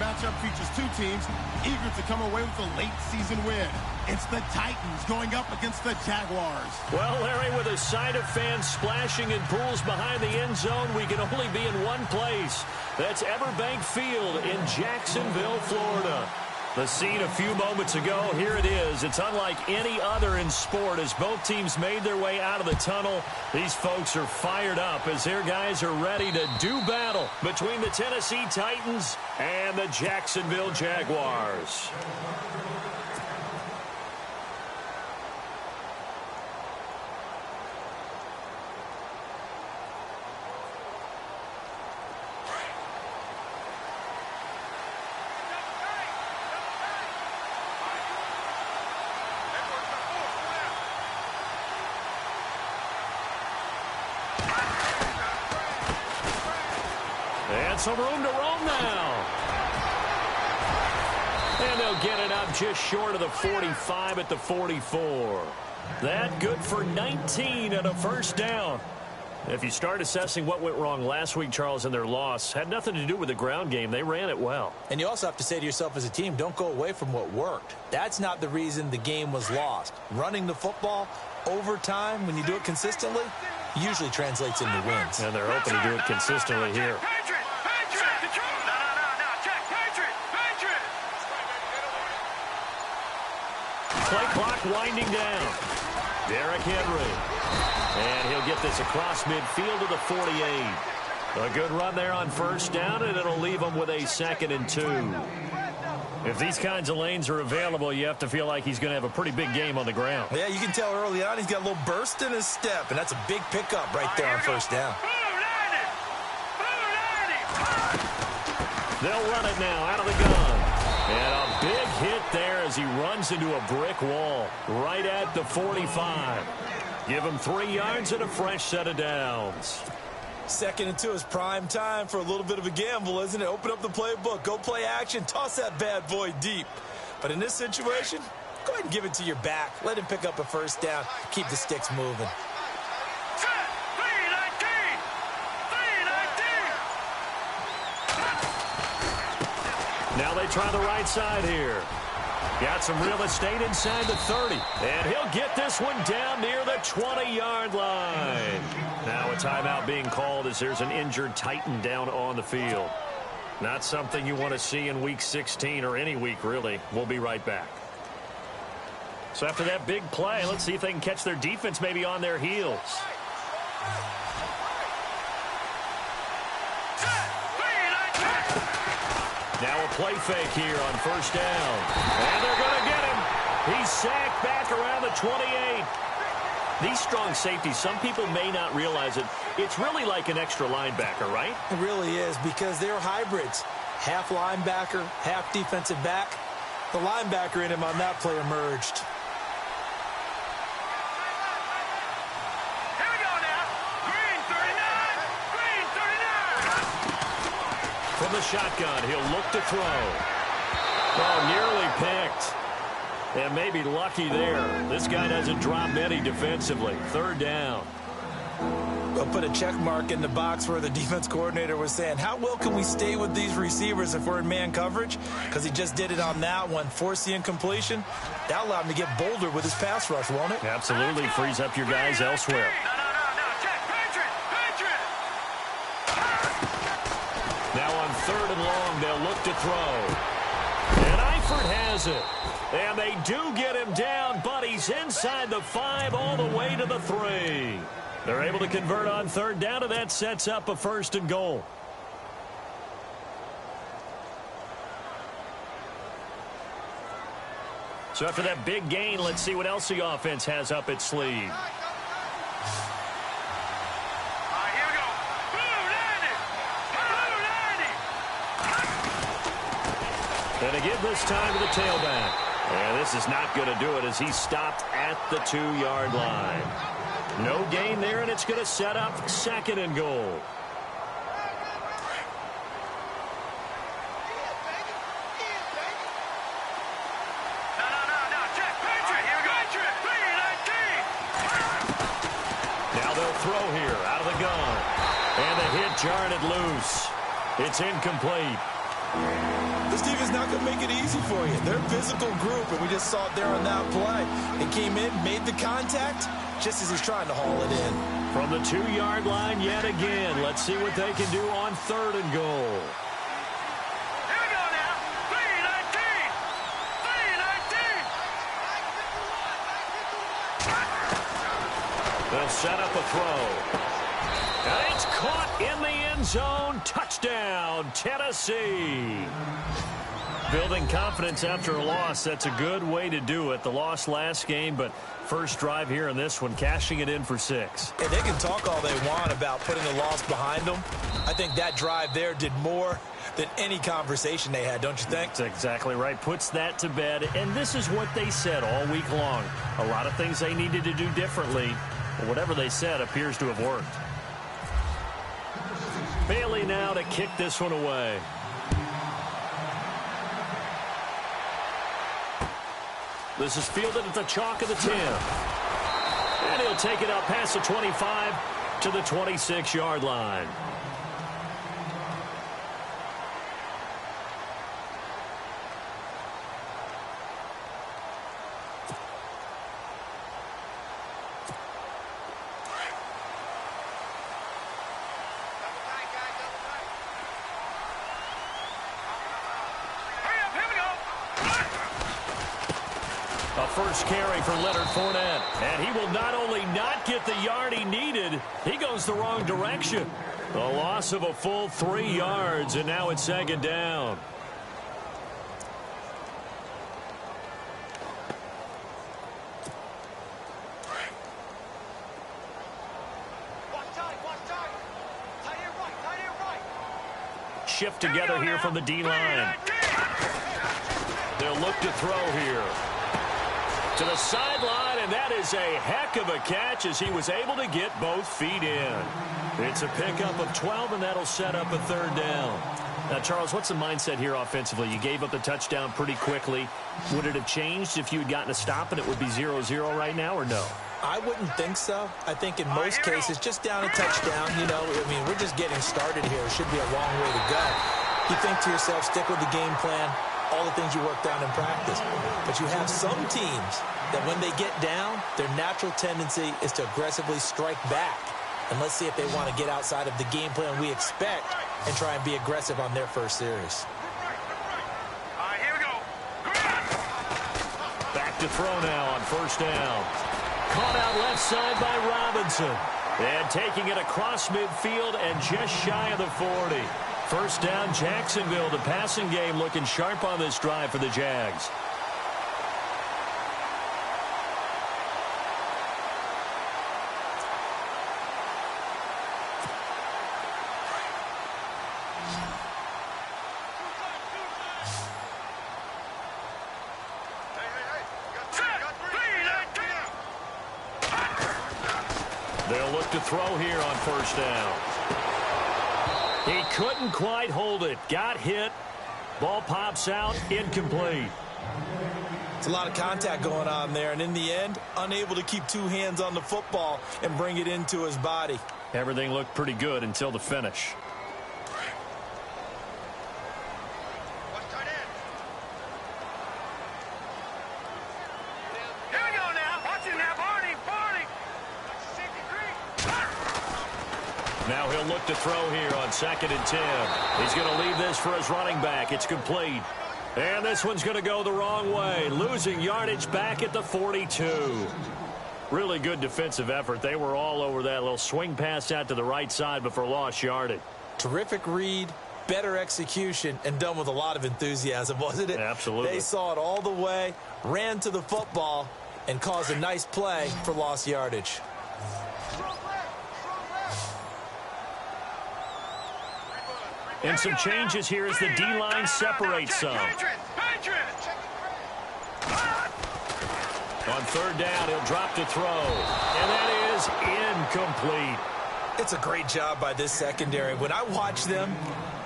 matchup features two teams eager to come away with a late-season win. It's the Titans going up against the Jaguars. Well, Larry, with a sight of fans splashing in pools behind the end zone, we can only be in one place. That's Everbank Field in Jacksonville, Florida. The scene a few moments ago, here it is. It's unlike any other in sport as both teams made their way out of the tunnel. These folks are fired up as their guys are ready to do battle between the Tennessee Titans and the Jacksonville Jaguars. And some room to roam now. And they'll get it up just short of the 45 at the 44. That good for 19 and a first down. If you start assessing what went wrong last week, Charles, in their loss, had nothing to do with the ground game. They ran it well. And you also have to say to yourself as a team, don't go away from what worked. That's not the reason the game was lost. Running the football over time, when you do it consistently, usually translates into wins. And they're hoping to do it consistently here. Play clock winding down. Derrick Henry. And he'll get this across midfield to the 48. A good run there on first down, and it'll leave him with a 2nd and 2. If these kinds of lanes are available, you have to feel like he's going to have a pretty big game on the ground. Yeah, you can tell early on he's got a little burst in his step, and that's a big pickup right there on first down. They'll run it now out of the gun. And a big hit there as he runs into a brick wall right at the 45. Give him 3 yards and a fresh set of downs. 2nd and 2 is prime time for a little bit of a gamble, isn't it? Open up the playbook, go play action, toss that bad boy deep. But in this situation, go ahead and give it to your back. Let him pick up a first down. Keep the sticks moving. Now they try the right side here. Got some real estate inside the 30. And he'll get this one down near the 20-yard line. Now a timeout being called as there's an injured Titan down on the field. Not something you want to see in Week 16 or any week, really. We'll be right back. So after that big play, let's see if they can catch their defense maybe on their heels. Now a play fake here on first down. And they're going to get him. He's sacked back around the 28. These strong safeties, some people may not realize it. It's really like an extra linebacker, right? It really is, because they're hybrids. Half linebacker, half defensive back. The linebacker in him on that play emerged. Here we go now. Green 39. Green 39. From the shotgun, he'll look to throw. Oh, nearly picked. And maybe lucky there. This guy doesn't drop many defensively. 3rd down. We'll put a check mark in the box where the defense coordinator was saying, how well can we stay with these receivers if we're in man coverage? Because he just did it on that one. Force the incompletion. That allowed him to get bolder with his pass rush, won't it? Absolutely. Frees up your guys elsewhere. No. Check. Patriot. Now on 3rd and long, they'll look to throw. And Eifert has it. And they do get him down, but he's inside the 5 all the way to the 3. They're able to convert on 3rd down, and that sets up a 1st and goal. So after that big gain, let's see what else the offense has up its sleeve. Here we go. Blue 90. And again this time to the tailback. And this is not going to do it as he's stopped at the 2-yard line. No gain there, and it's going to set up 2nd and goal. No. Check. Patriot. Here we go. Patriot. 319. Now they'll throw here out of the gun. And the hit jarred it loose. It's incomplete. This defense not going to make it easy for you. They're a physical group, and we just saw it there on that play. It came in, made the contact, just as he's trying to haul it in. From the 2-yard line yet again. Let's see what they can do on 3rd and goal. Here we go now. 3-19. 3-19. They'll set up a throw. And it's caught in the end zone. Touchdown, Tennessee. Building confidence after a loss, that's a good way to do it. The loss last game, but first drive here in this one, cashing it in for 6. And they can talk all they want about putting the loss behind them. I think that drive there did more than any conversation they had, don't you think? That's exactly right. Puts that to bed. And this is what they said all week long. A lot of things they needed to do differently. But whatever they said appears to have worked. Bailey now to kick this one away. This is fielded at the chalk of the 10. And he'll take it up past the 25 to the 26-yard line. First carry for Leonard Fournette. And he will not only not get the yard he needed, he goes the wrong direction. A loss of a full 3 yards, and now it's 2nd down. Shift together here from the D-line. They'll look to throw here. To the sideline, and that is a heck of a catch as he was able to get both feet in. It's a pickup of 12, and that'll set up a 3rd down. Now, Charles, what's the mindset here offensively? You gave up the touchdown pretty quickly. Would it have changed if you had gotten a stop and it would be 0-0 right now, or no? I wouldn't think so. I think in most cases, just down a touchdown, you know, I mean, we're just getting started here. It should be a long way to go. You think to yourself, stick with the game plan, all the things you worked on in practice. But you have some teams that when they get down, their natural tendency is to aggressively strike back. And let's see if they want to get outside of the game plan we expect and try and be aggressive on their first series. Here we go. Back to throw now on 1st down. Caught out left side by Robinson. And taking it across midfield and just shy of the 40. 1st down, Jacksonville. The passing game looking sharp on this drive for the Jags. They'll look to throw here on 1st down. He couldn't quite hold it. Got hit. Ball pops out. Incomplete. It's a lot of contact going on there, and in the end, unable to keep 2 hands on the football and bring it into his body. Everything looked pretty good until the finish. Now he'll look to throw here on 2nd and 10. He's going to leave this for his running back. It's complete. And this one's going to go the wrong way. Losing yardage back at the 42. Really good defensive effort. They were all over that little swing pass out to the right side before lost yardage. Terrific read, better execution, and done with a lot of enthusiasm, wasn't it? Absolutely. They saw it all the way, ran to the football, and caused a nice play for lost yardage. And some changes here as the D-line separates some. On 3rd down, he'll drop to throw. And that is incomplete. It's a great job by this secondary. When I watch them,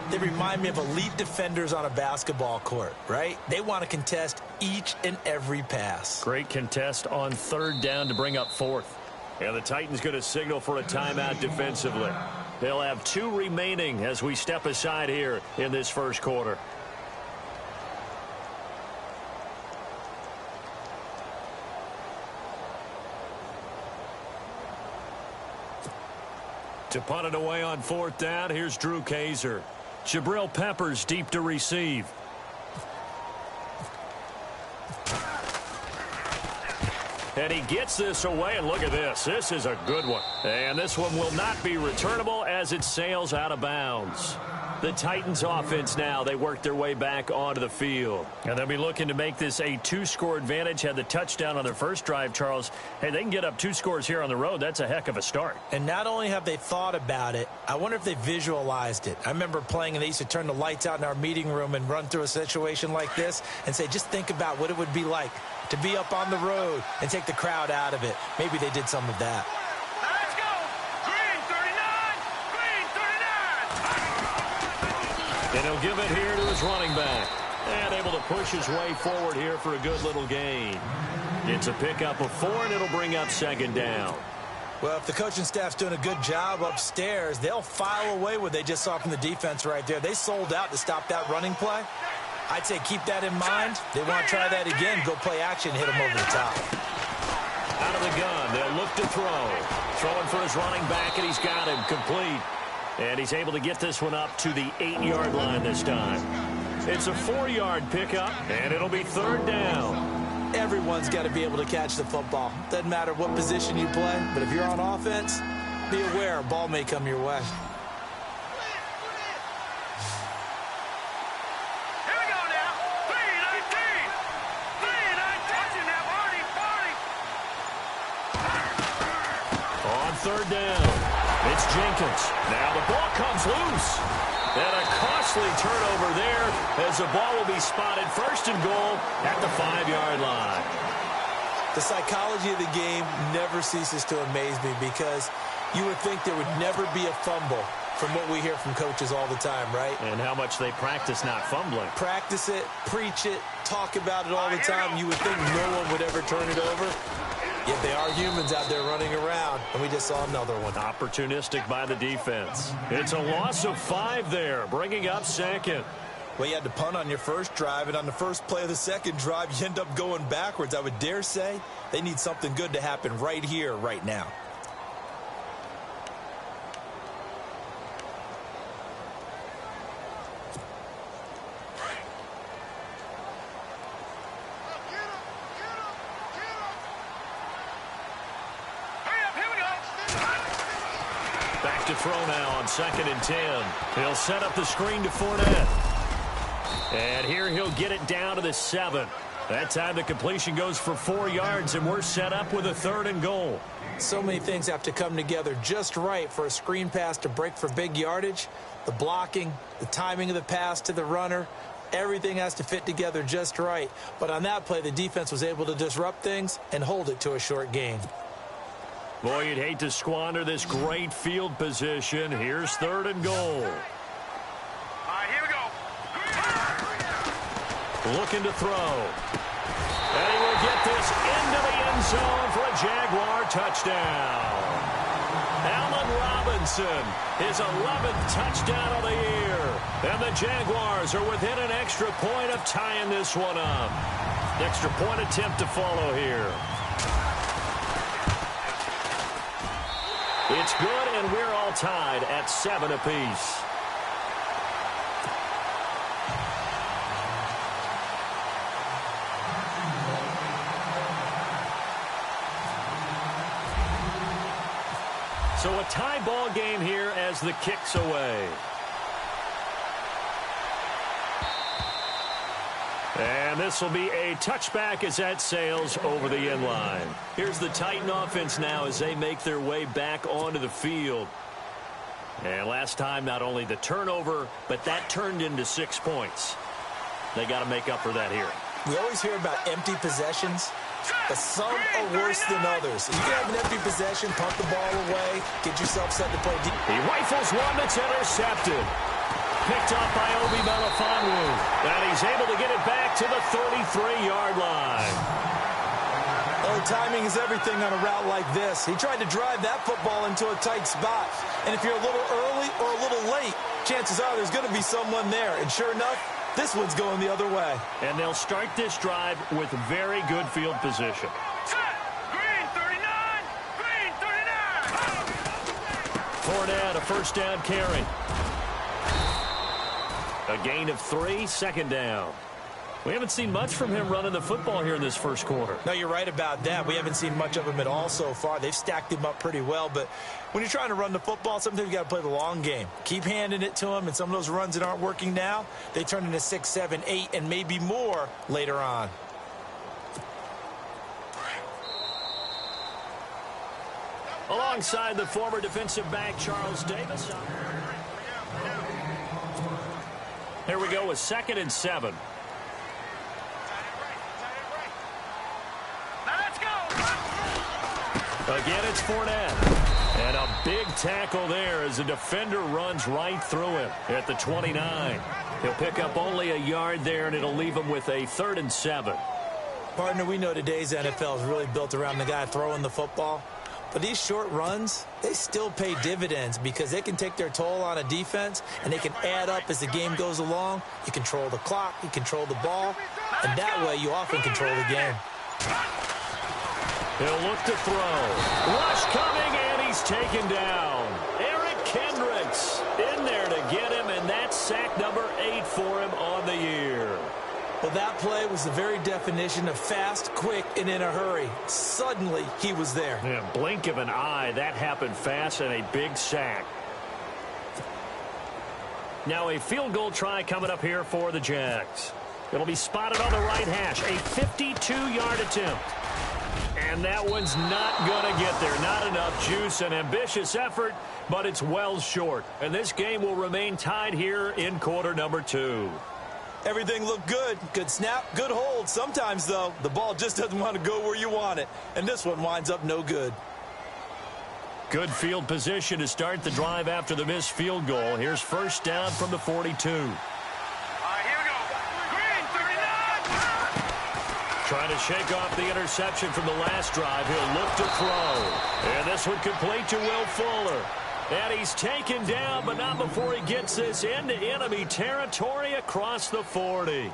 they remind me of elite defenders on a basketball court, right? They want to contest each and every pass. Great contest on 3rd down to bring up 4th. And the Titans going to signal for a timeout defensively. They'll have 2 remaining as we step aside here in this 1st quarter. To punt it away on 4th down, here's Drew Kaiser. Jabril Peppers deep to receive. And he gets this away, and look at this. This is a good one. And this one will not be returnable as it sails out of bounds. The Titans offense now, they work their way back onto the field. And they'll be looking to make this a 2-score advantage. Had the touchdown on their first drive, Charles. Hey, they can get up 2 scores here on the road. That's a heck of a start. And not only have they thought about it, I wonder if they visualized it. I remember playing, and they used to turn the lights out in our meeting room and run through a situation like this and say, just think about what it would be like to be up on the road and take the crowd out of it. Maybe they did some of that. Let's go. Green 39. Green 39. And he'll give it here to his running back. And able to push his way forward here for a good little gain. It's a pickup of 4, and it'll bring up 2nd down. Well, if the coaching staff's doing a good job upstairs, they'll file away what they just saw from the defense right there. They sold out to stop that running play. I'd say keep that in mind. They want to try that again, go play action, hit them over the top. Out of the gun, they'll look to throw. Throwing for his running back, and he's got him complete. And he's able to get this one up to the 8-yard line this time. It's a 4-yard pickup, and it'll be 3rd down. Everyone's got to be able to catch the football. Doesn't matter what position you play, but if you're on offense, be aware a ball may come your way. Here we go now. 3-19. 3-19. On 3rd down, it's Jenkins. Now the ball comes loose. And a costly turnover there as the ball will be spotted 1st and goal at the 5-yard line. The psychology of the game never ceases to amaze me because you would think there would never be a fumble from what we hear from coaches all the time, right? And how much they practice not fumbling. Practice it, preach it, talk about it all the time. You would think no one would ever turn it over. Yet they are humans out there running around, and we just saw another one. Opportunistic by the defense. It's a loss of 5 there, bringing up 2nd. Well, you had to punt on your first drive, and on the first play of the second drive, you end up going backwards. I would dare say they need something good to happen right here, right now. To throw now on 2nd and 10. He'll set up the screen to Fournette. And here he'll get it down to the 7. That time the completion goes for 4 yards, and we're set up with a 3rd and goal. So many things have to come together just right for a screen pass to break for big yardage. The blocking, the timing of the pass to the runner, everything has to fit together just right. But on that play, the defense was able to disrupt things and hold it to a short gain. Boy, you'd hate to squander this great field position. Here's 3rd and goal. All right, here we go. Looking to throw. And he will get this into the end zone for a Jaguar touchdown. Allen Robinson, his 11th touchdown of the year. And the Jaguars are within an extra point of tying this one up. Extra point attempt to follow here. It's good, and we're all tied at 7 apiece. So a tie ball game here as the kick's away. And this will be a touchback as that sails over the end line. Here's the Titan offense now as they make their way back onto the field. And last time, not only the turnover, but that turned into 6 points. They got to make up for that here. We always hear about empty possessions, but some are worse than others. You can have an empty possession, pump the ball away, get yourself set to play deep. He rifles one that's intercepted. Picked up by Obi Melifonwu. And he's able to get it back to the 33-yard line. Oh, timing is everything on a route like this. He tried to drive that football into a tight spot. And if you're a little early or a little late, chances are there's going to be someone there. And sure enough, this one's going the other way. And they'll start this drive with very good field position. Fournette, a first down carry. A gain of 3, second down. We haven't seen much from him running the football here in this first quarter. No, you're right about that. We haven't seen much of him at all so far. They've stacked him up pretty well, but when you're trying to run the football, sometimes you got to play the long game. Keep handing it to him, and some of those runs that aren't working now, they turn into 6, 7, 8, and maybe more later on. Alongside the former defensive back, Charles Davis. Here we go with 2nd and 7. Again, it's Fournette. And a big tackle there as the defender runs right through him at the 29. He'll pick up only a yard there, and it'll leave him with a 3rd and 7. Partner, we know today's NFL is really built around the guy throwing the football. But these short runs, they still pay dividends because they can take their toll on a defense, and they can add up as the game goes along. You control the clock, you control the ball, and that way you often control the game. He'll look to throw. Rush coming, and he's taken down. Eric Kendricks in there to get him, and that's sack number 8 for him on the year. Well, that play was the very definition of fast, quick, and in a hurry. Suddenly, he was there. Yeah, blink of an eye. That happened fast, and a big sack. Now a field goal try coming up here for the Jags. It'll be spotted on the right hash. A 52-yard attempt. And that one's not going to get there. Not enough juice. An ambitious effort, but it's well short. And this game will remain tied here in quarter number 2. Everything looked good. Good snap, good hold. Sometimes, though, the ball just doesn't want to go where you want it. And this one winds up no good. Good field position to start the drive after the missed field goal. Here's first down from the 42. Trying to shake off the interception from the last drive. He'll look to throw. And this one complete to Will Fuller. And he's taken down, but not before he gets this into enemy territory across the 40.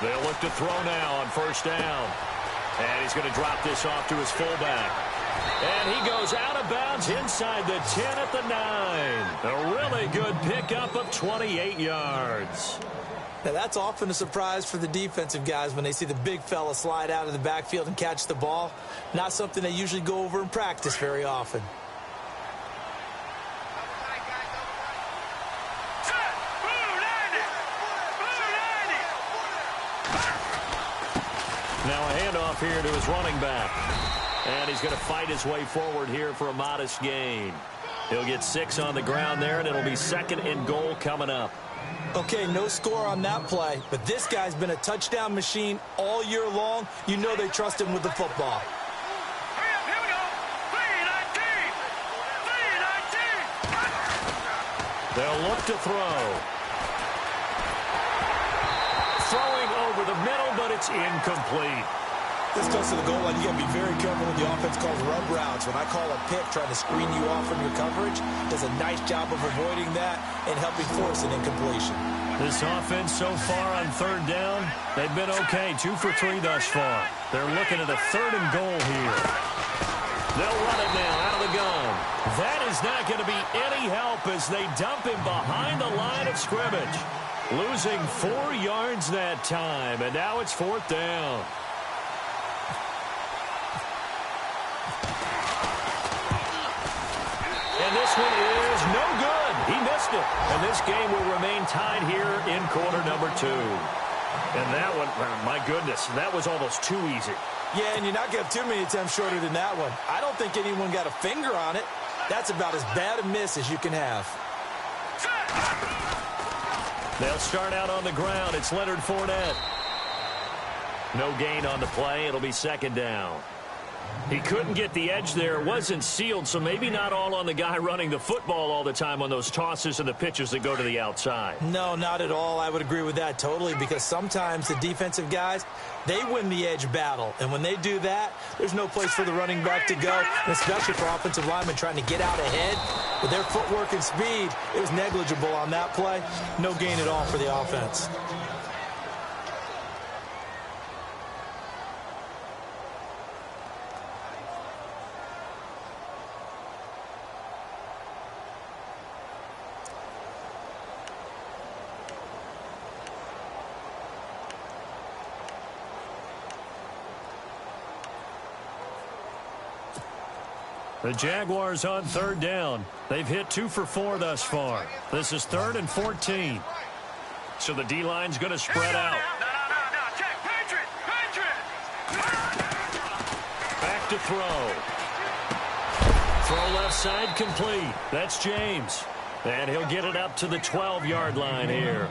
They'll look to throw now on first down. And he's going to drop this off to his fullback. And he goes out of bounds inside the 10 at the 9. A really good pickup of 28 yards. Now, that's often a surprise for the defensive guys when they see the big fella slide out of the backfield and catch the ball. Not something they usually go over in practice very often. Now a handoff here to his running back. And he's going to fight his way forward here for a modest gain. He'll get 6 on the ground there, and it'll be 2nd and goal coming up. Okay, no score on that play, but this guy's been a touchdown machine all year long. You know they trust him with the football. Here we go. 3-19. They'll look to throw. Throwing over the middle, but it's incomplete. This goes to the goal line. You got to be very careful when the offense calls rub routes. When I call a pick trying to screen you off from your coverage, does a nice job of avoiding that and helping force an incompletion. This offense so far on 3rd down, they've been okay. 2 for 3 thus far. They're looking at a 3rd and goal here. They'll run it now out of the gun. That is not going to be any help as they dump him behind the line of scrimmage. Losing 4 yards that time, and now it's 4th down. And this one is no good. He missed it. And this game will remain tied here in quarter number 2. And that one, my goodness, that was almost too easy. Yeah, and you're not going to have too many attempts shorter than that one. I don't think anyone got a finger on it. That's about as bad a miss as you can have. They'll start out on the ground. It's Leonard Fournette. No gain on the play. It'll be 2nd down. He couldn't get the edge there. It wasn't sealed, so maybe not all on the guy running the football all the time on those tosses and the pitches that go to the outside. No, not at all. I would agree with that totally, because sometimes the defensive guys, they win the edge battle. And when they do that, there's no place for the running back to go, and especially for offensive linemen trying to get out ahead. With their footwork and speed, it was negligible on that play. No gain at all for the offense. The Jaguars on third down. They've hit 2 for 4 thus far. This is 3rd and 14. So the D-line's going to spread out. No. Check. Patriot. Back to throw. Throw left side complete. That's James. And he'll get it up to the 12-yard line here.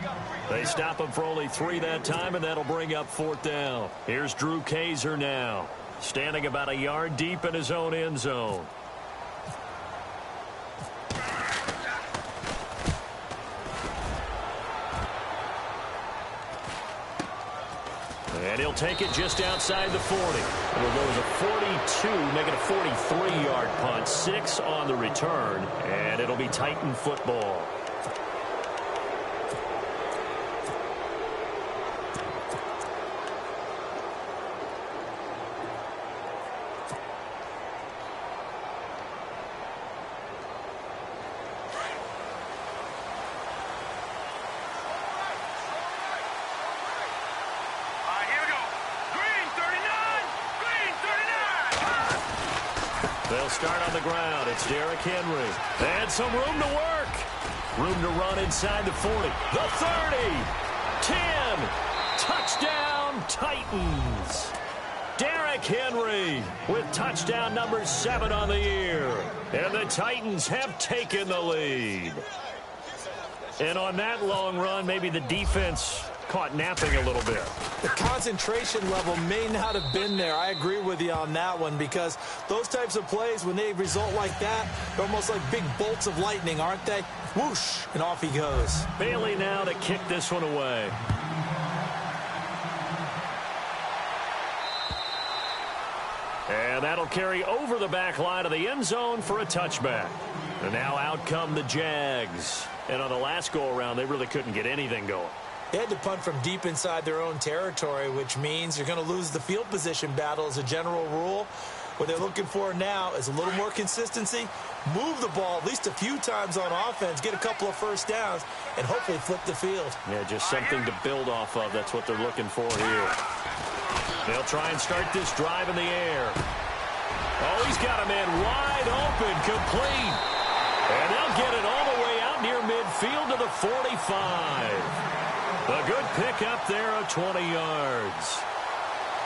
They stop him for only 3 that time, and that'll bring up 4th down. Here's Drew Kaiser now, standing about a yard deep in his own end zone. And he'll take it just outside the 40. It'll go as a 42, make it a 43-yard punt. 6 on the return, and it'll be Titan football. They'll start on the ground. It's Derrick Henry. And some room to work. Room to run inside the 40. The 30. 10. Touchdown, Titans. Derrick Henry with touchdown number 7 on the year. And the Titans have taken the lead. And on that long run, maybe the defense caught napping a little bit. The concentration level may not have been there. I agree with you on that one, because those types of plays, when they result like that, they're almost like big bolts of lightning, aren't they? Whoosh, and off he goes. Bailey now to kick this one away. And that'll carry over the back line of the end zone for a touchback. And now out come the Jags. And on the last go-around, they really couldn't get anything going. They had to punt from deep inside their own territory, which means you're going to lose the field position battle as a general rule. What they're looking for now is a little more consistency, move the ball at least a few times on offense, get a couple of first downs, and hopefully flip the field. Yeah, just something to build off of. That's what they're looking for here. They'll try and start this drive in the air. Oh, he's got a man wide open, complete. And they'll get it all the way out near midfield to the 45. A good pick up there of 20 yards.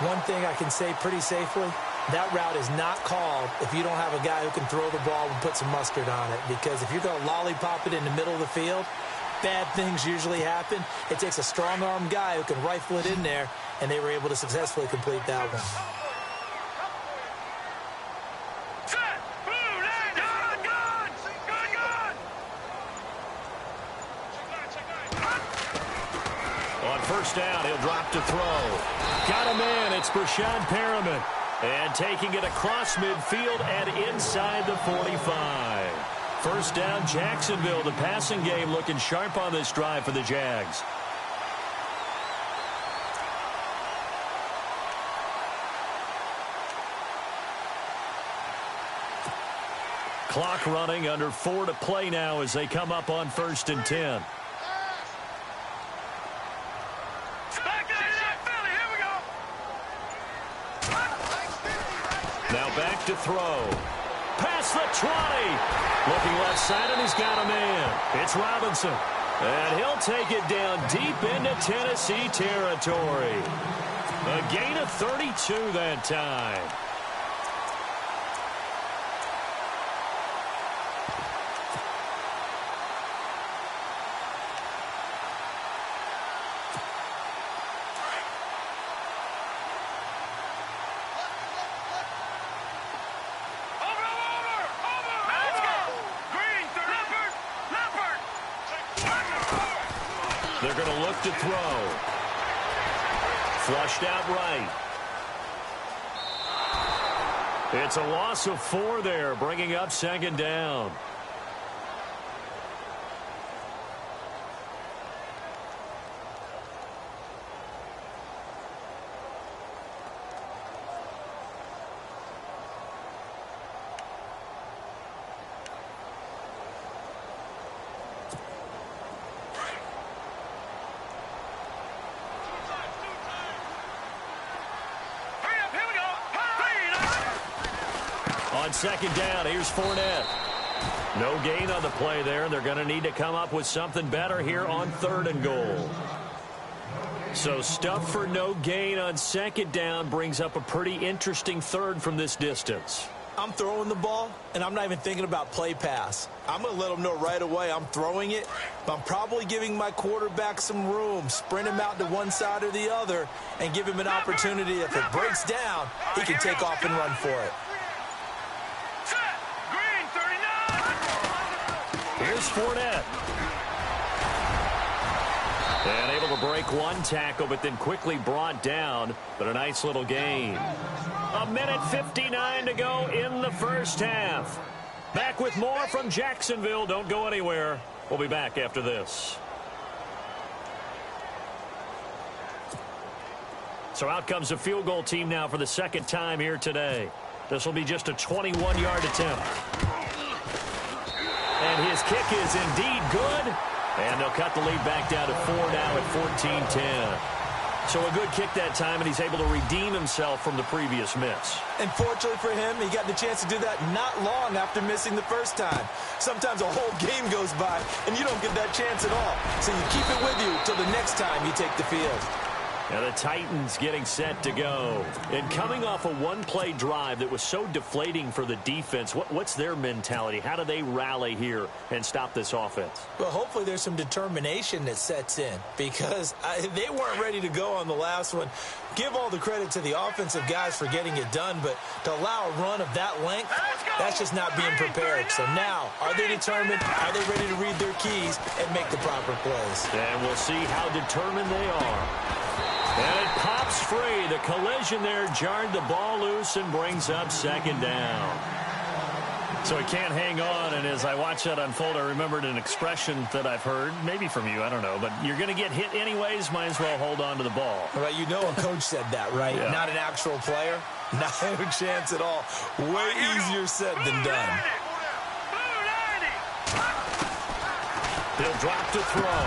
One thing I can say pretty safely, that route is not called if you don't have a guy who can throw the ball and put some mustard on it. Because if you're going to lollipop it in the middle of the field, bad things usually happen. It takes a strong-arm guy who can rifle it in there, and they were able to successfully complete that one. First down, he'll drop to throw. Got a man, it's Brashad Perriman. And taking it across midfield and inside the 45. First down, Jacksonville. The passing game looking sharp on this drive for the Jags. Clock running, under 4 to play now as they come up on 1st and 10. Now back to throw. Past the 20. Looking left side, and he's got a man. It's Robinson. And he'll take it down deep into Tennessee territory. A gain of 32 that time. going to look to throw. Flushed out right. It's a loss of 4 there, bringing up second down. On second down, here's Fournette. No gain on the play there. They're going to need to come up with something better here on 3rd and goal. So stuff for no gain on second down brings up a pretty interesting 3rd from this distance. I'm throwing the ball, and I'm not even thinking about play pass. I'm going to let them know right away I'm throwing it, but I'm probably giving my quarterback some room, sprint him out to one side or the other, and give him an opportunity. If it breaks down, he can take off and run for it. Here's Fournette. And able to break one tackle, but then quickly brought down. But a nice little gain. 1:59 to go in the first half. Back with more from Jacksonville. Don't go anywhere. We'll be back after this. So out comes the field goal team now for the second time here today. This will be just a 21-yard attempt. And his kick is indeed good. And they'll cut the lead back down to 4 now at 14-10. So a good kick that time, and he's able to redeem himself from the previous miss. And fortunately for him, he got the chance to do that not long after missing the first time. Sometimes a whole game goes by, and you don't get that chance at all. So you keep it with you till the next time you take the field. And the Titans getting set to go. And coming off a one-play drive that was so deflating for the defense, what's their mentality? How do they rally here and stop this offense? Well, hopefully there's some determination that sets in because they weren't ready to go on the last one. Give all the credit to the offensive guys for getting it done, but to allow a run of that length, that's just not being prepared. So now, are they determined? Are they ready to read their keys and make the proper plays? And we'll see how determined they are. And it pops free. The collision there jarred the ball loose and brings up second down. So he can't hang on, and as I watch that unfold, I remembered an expression that I've heard, maybe from you, I don't know, but you're going to get hit anyways, might as well hold on to the ball. Well, you know a coach said that, right? Yeah. Not an actual player. No chance at all. Way easier said than done. He'll drop to throw.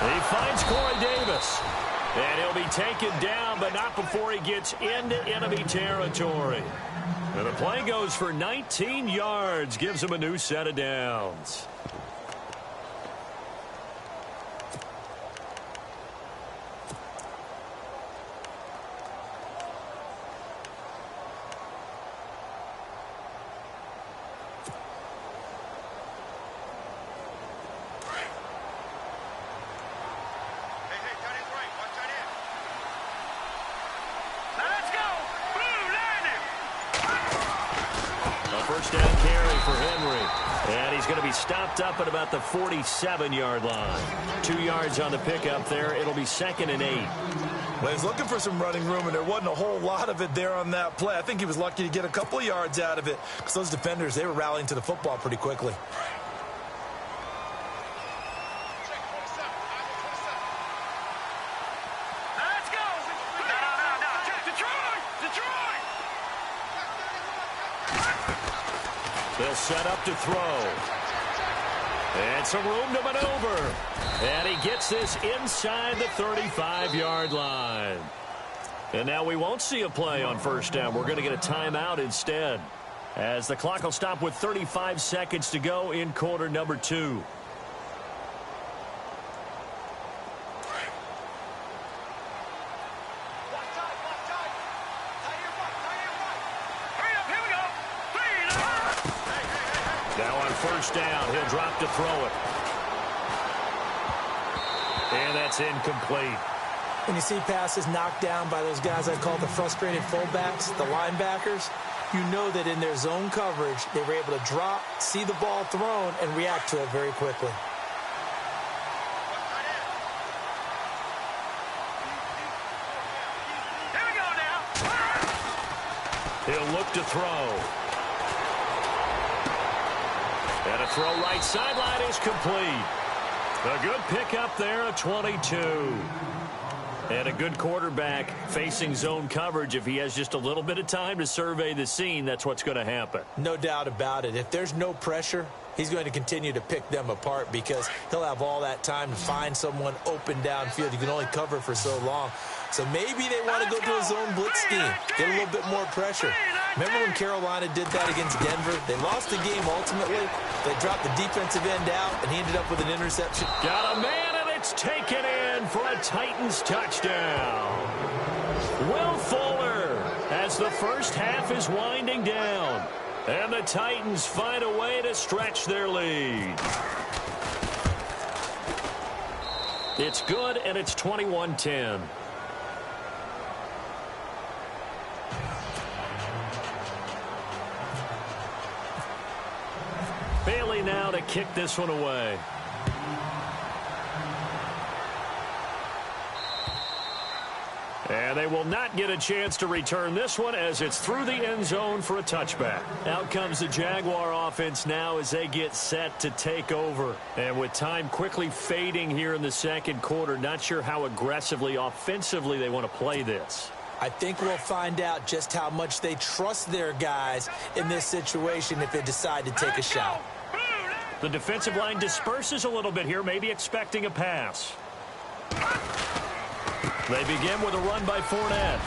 He finds Corey Davis. And he'll be taken down, but not before he gets into enemy territory. And the play goes for 19 yards, gives him a new set of downs. First down carry for Henry. And he's going to be stopped up at about the 47-yard line. 2 yards on the pickup there. It'll be 2nd and 8. Well, he's looking for some running room, and there wasn't a whole lot of it there on that play. I think he was lucky to get a couple of yards out of it because those defenders, they were rallying to the football pretty quickly. They'll set up to throw. And some room to maneuver. And he gets this inside the 35-yard line. And now we won't see a play on first down. We're going to get a timeout instead, as the clock will stop with 35 seconds to go in quarter number 2. First down, he'll drop to throw it. And that's incomplete. When you see passes knocked down by those guys I call the frustrated fullbacks, the linebackers, you know that in their zone coverage, they were able to drop, see the ball thrown, and react to it very quickly. He'll look to throw. And a throw right sideline is complete. A good pickup there, a 22. And a good quarterback facing zone coverage. If he has just a little bit of time to survey the scene, that's what's going to happen. No doubt about it. If there's no pressure, he's going to continue to pick them apart because he'll have all that time to find someone open downfield. You can only cover for so long. So maybe they want to go to a zone blitz scheme, get a little bit more pressure. Remember when Carolina did that against Denver? They lost the game ultimately. They dropped the defensive end out, and he ended up with an interception. Got a man, and it's taken in for a Titans touchdown. Will Fuller as the first half is winding down. And the Titans find a way to stretch their lead. It's good, and it's 21-10. Bailey now to kick this one away. And they will not get a chance to return this one as it's through the end zone for a touchback. Out comes the Jaguar offense now as they get set to take over. And with time quickly fading here in the second quarter, not sure how aggressively, offensively they want to play this. I think we'll find out just how much they trust their guys in this situation if they decide to take a shot. The defensive line disperses a little bit here, maybe expecting a pass. They begin with a run by Fournette.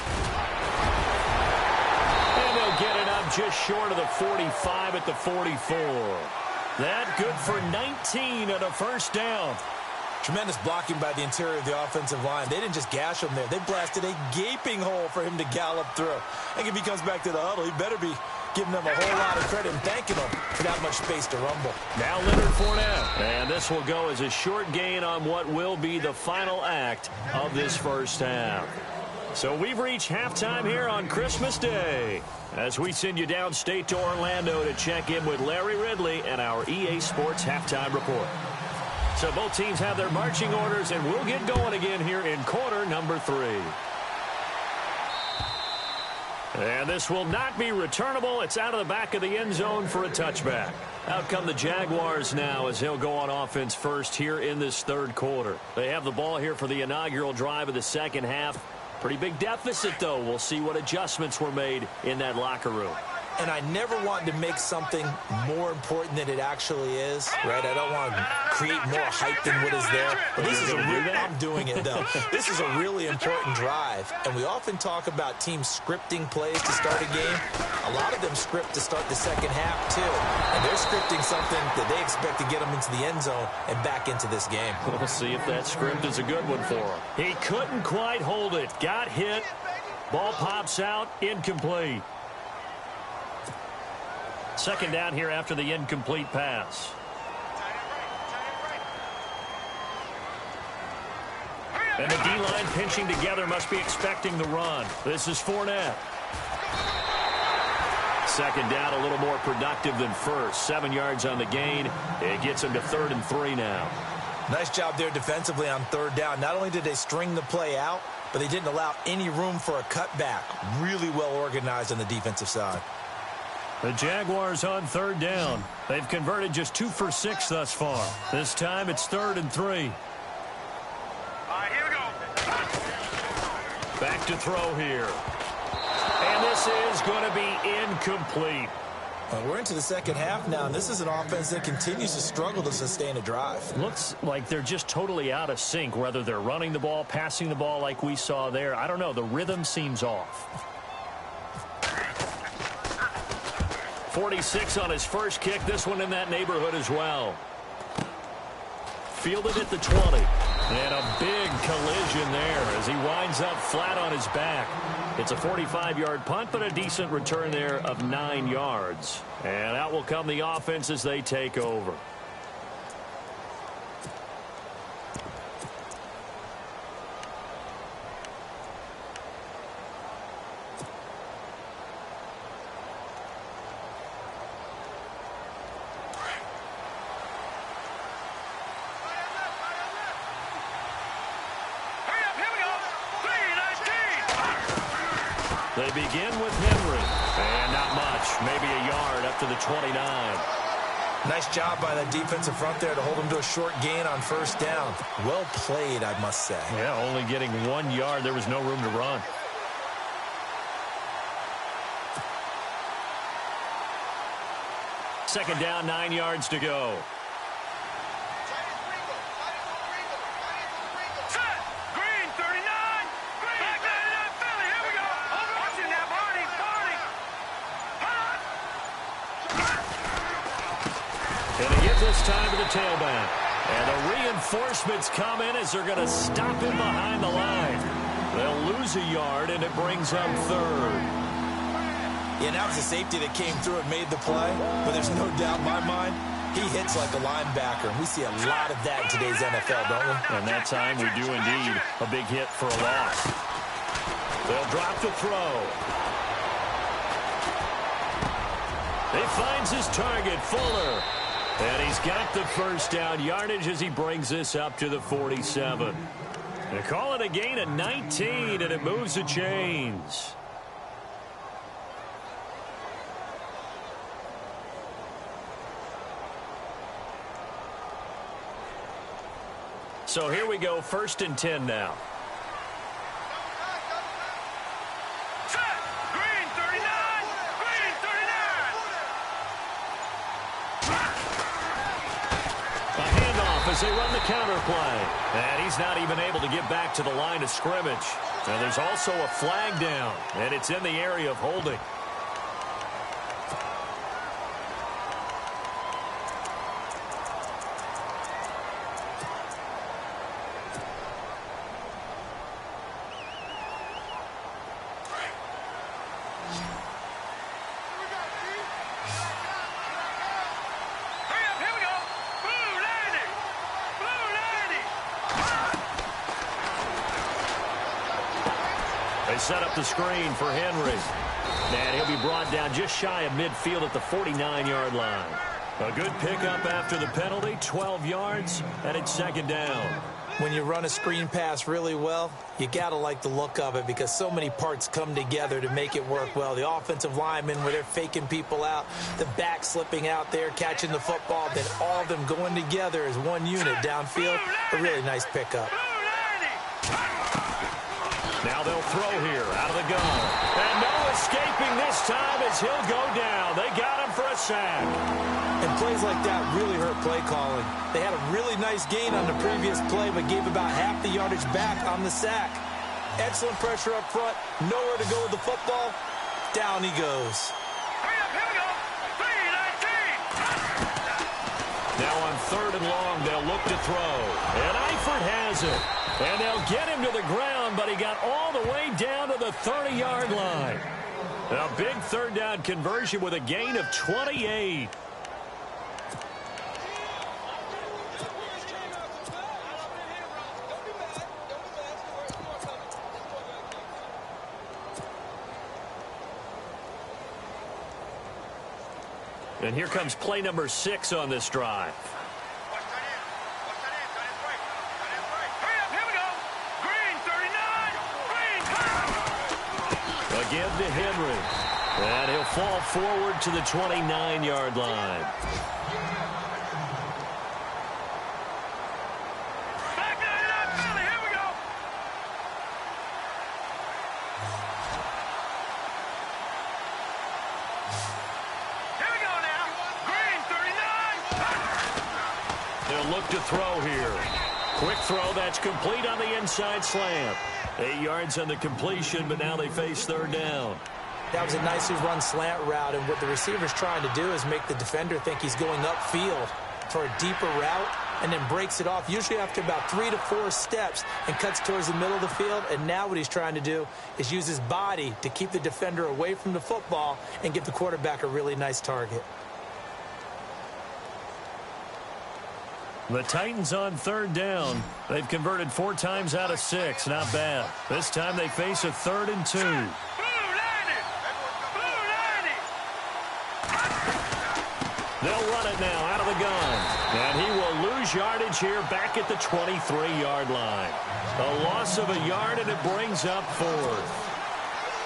And they'll get it up just short of the 45 at the 44. That good for 19 and a first down. Tremendous blocking by the interior of the offensive line. They didn't just gash him there. They blasted a gaping hole for him to gallop through. I think if he comes back to the huddle, he better be giving them a whole lot of credit and thanking them for that much space to rumble. Now Leonard Fournette. And this will go as a short gain on what will be the final act of this first half. So we've reached halftime here on Christmas Day as we send you downstate to Orlando to check in with Larry Ridley and our EA Sports Halftime Report. So both teams have their marching orders, and we'll get going again here in quarter number 3. And this will not be returnable. It's out of the back of the end zone for a touchback. Out come the Jaguars now as they'll go on offense first here in this third quarter. They have the ball here for the inaugural drive of the second half. Pretty big deficit, though. We'll see what adjustments were made in that locker room. And I never want to make something more important than it actually is, right? I don't want to create more hype than what is there. But this is a really, I'm doing it, though. This is a really important drive. And we often talk about teams scripting plays to start a game. A lot of them script to start the second half, too. And they're scripting something that they expect to get them into the end zone and back into this game. We'll see if that script is a good one for him. He couldn't quite hold it. Got hit. Ball pops out. Incomplete. Second down here after the incomplete pass. And the D-line pinching together must be expecting the run. This is Fournette. Second down, a little more productive than first. 7 yards on the gain. It gets him to 3rd and 3 now. Nice job there defensively on third down. Not only did they string the play out, but they didn't allow any room for a cutback. Really well organized on the defensive side. The Jaguars on third down. They've converted just 2 for 6 thus far. This time it's 3rd and 3. All right, here we go. Back to throw here. And this is going to be incomplete. We're into the second half now, and this is an offense that continues to struggle to sustain a drive. Looks like they're just totally out of sync, whether they're running the ball, passing the ball like we saw there. I don't know. The rhythm seems off. 46 on his first kick. This one in that neighborhood as well. Fielded at the 20. And a big collision there as he winds up flat on his back. It's a 45-yard punt, but a decent return there of 9 yards. And out will come the offense as they take over. They begin with Henry. And not much. Maybe a yard up to the 29. Nice job by that defensive front there to hold him to a short gain on first down. Well played, I must say. Yeah, only getting 1 yard. There was no room to run. Second down, 9 yards to go. And he gives this time to the tailback. And the reinforcements come in as they're going to stop him behind the line. They'll lose a yard, and it brings up third. Yeah, that was a safety that came through and made the play. But there's no doubt in my mind, he hits like a linebacker. And we see a lot of that in today's NFL, don't we? And that time we do indeed a big hit for a loss. They'll drop the throw. He finds his target, Fuller. And he's got the first down yardage as he brings this up to the 47. They call it a gain of 19, and it moves the chains. So here we go, 1st and 10 now. As they run the counter play. And he's not even able to get back to the line of scrimmage. And there's also a flag down. And it's in the area of holding. They set up the screen for Henry. And he'll be brought down just shy of midfield at the 49-yard line. A good pickup after the penalty, 12 yards, and it's 2nd down. When you run a screen pass really well, you got to like the look of it because so many parts come together to make it work well. The offensive linemen, where they're faking people out, the back slipping out there, catching the football, then all of them going together as one unit downfield. A really nice pickup. Now they'll throw here out of the gun. And no escaping this time as he'll go down. They got him for a sack. And plays like that really hurt play calling. They had a really nice gain on the previous play, but gave about half the yardage back on the sack. Excellent pressure up front. Nowhere to go with the football. Down he goes. Now on 3rd and long, they'll look to throw. And Eifert has it. And they'll get him to the ground, but he got all the way down to the 30-yard line. A big 3rd down conversion with a gain of 28. And here comes play number 6 on this drive. Again to Henry. And he'll fall forward to the 29-yard line. They'll look to throw here. Quick throw that's complete on the inside slant. 8 yards on the completion, but now they face 3rd down. That was a nicely run slant route, and what the receiver's trying to do is make the defender think he's going upfield for a deeper route and then breaks it off, usually after about 3 to 4 steps, and cuts towards the middle of the field. And now what he's trying to do is use his body to keep the defender away from the football and give the quarterback a really nice target. The Titans on 3rd down. They've converted 4 times out of 6. Not bad. This time they face a 3rd and 2. They'll run it now out of the gun. And he will lose yardage here back at the 23-yard line. A loss of a yard, and it brings up 4th.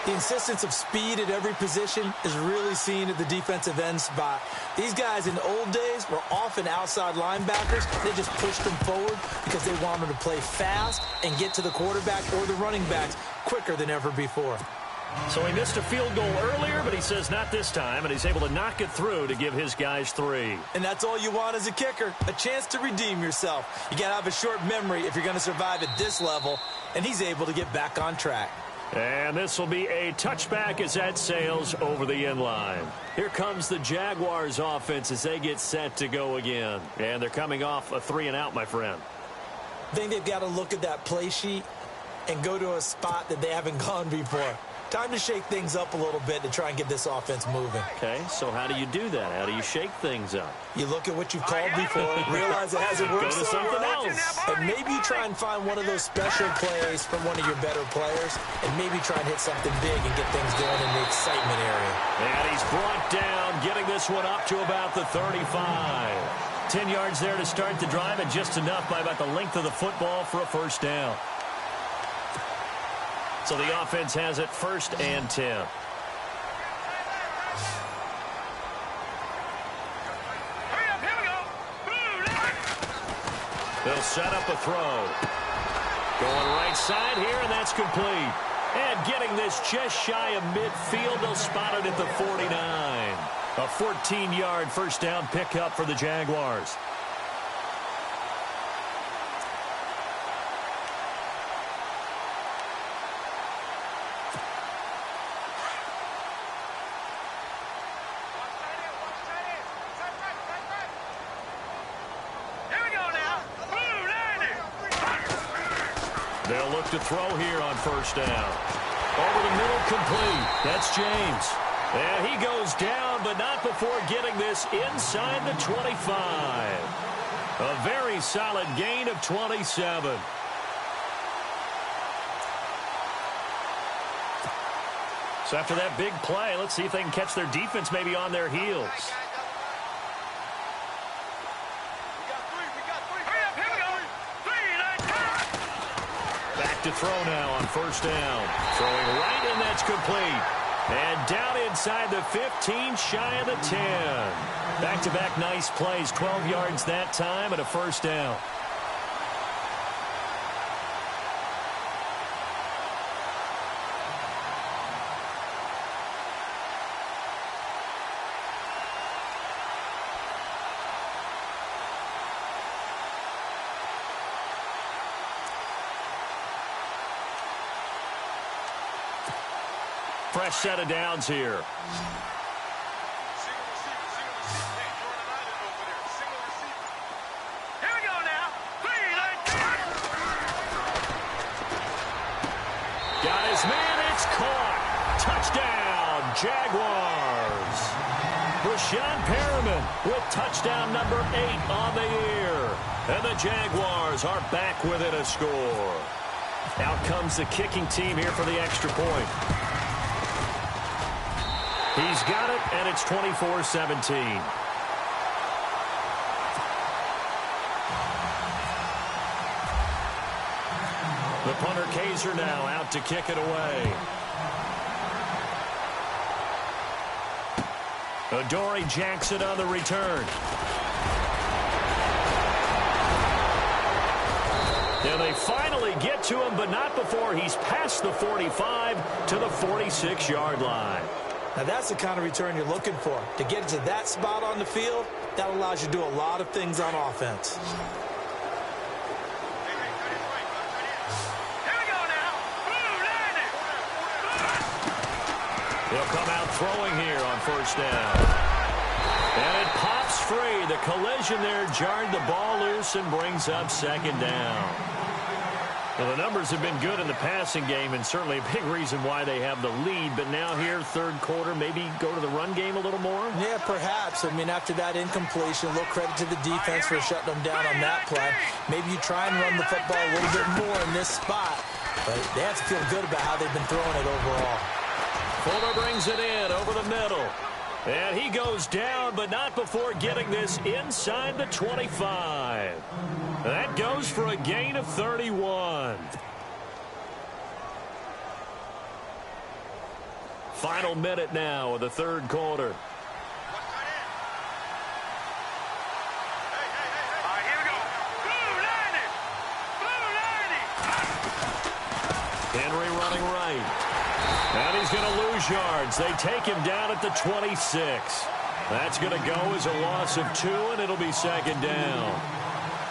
The insistence of speed at every position is really seen at the defensive end spot. These guys in the old days were often outside linebackers. They just pushed them forward because they wanted to play fast and get to the quarterback or the running backs quicker than ever before. So he missed a field goal earlier, but he says not this time, and he's able to knock it through to give his guys 3. And that's all you want as a kicker, a chance to redeem yourself. You got to have a short memory if you're going to survive at this level, and he's able to get back on track. And this will be a touchback as that sails over the end line. Here comes the Jaguars offense as they get set to go again. And they're coming off a 3-and-out, my friend. I think they've got to look at that play sheet and go to a spot that they haven't gone before. Time to shake things up a little bit to try and get this offense moving. Okay, so how do you do that? How do you shake things up? You look at what you've called before, realize it hasn't worked Go to so something well, else. and maybe you try and find one of those special plays from one of your better players, and maybe try and hit something big and get things going in the excitement area. And he's brought down, getting this one up to about the 35. 10 yards there to start the drive, and just enough by about the length of the football for a first down. So the offense has it 1st and 10. They'll set up a throw. Going right side here, and that's complete. And getting this just shy of midfield, they'll spot it at the 49. A 14-yard first down pickup for the Jaguars. They'll look to throw here on first down. Over the middle, complete. That's James. And he goes down, but not before getting this inside the 25. A very solid gain of 27. So after that big play, let's see if they can catch their defense maybe on their heels. To throw now on first down. Throwing right, and that's complete. And down inside the 15, shy of the 10. Back-to-back nice plays, 12 yards that time, and a first down. Fresh set of downs here. Got his man, it's caught. Touchdown, Jaguars. Rashawn Perriman with touchdown number 8 on the year. And the Jaguars are back within a score. Out comes the kicking team here for the extra point. He's got it, and it's 24-17. The punter Kaiser now out to kick it away. Adoree Jackson on the return. And they finally get to him, but not before he's past the 45 to the 46-yard line. Now, that's the kind of return you're looking for. To get to that spot on the field, that allows you to do a lot of things on offense. He'll come out throwing here on first down. And it pops free. The collision there jarred the ball loose and brings up second down. Well, the numbers have been good in the passing game, and certainly a big reason why they have the lead. But now here, third quarter, maybe go to the run game a little more? Yeah, perhaps. I mean, after that incompletion, a little credit to the defense for shutting them down on that play. Maybe you try and run the football a little bit more in this spot. But they have to feel good about how they've been throwing it overall. Fuller brings it in over the middle. And he goes down, but not before getting this inside the 25. That goes for a gain of 31. Final minute now of the third quarter. Henry running right. And he's going to lose yards. They take him down at the 26. That's going to go as a loss of 2, and it'll be second down.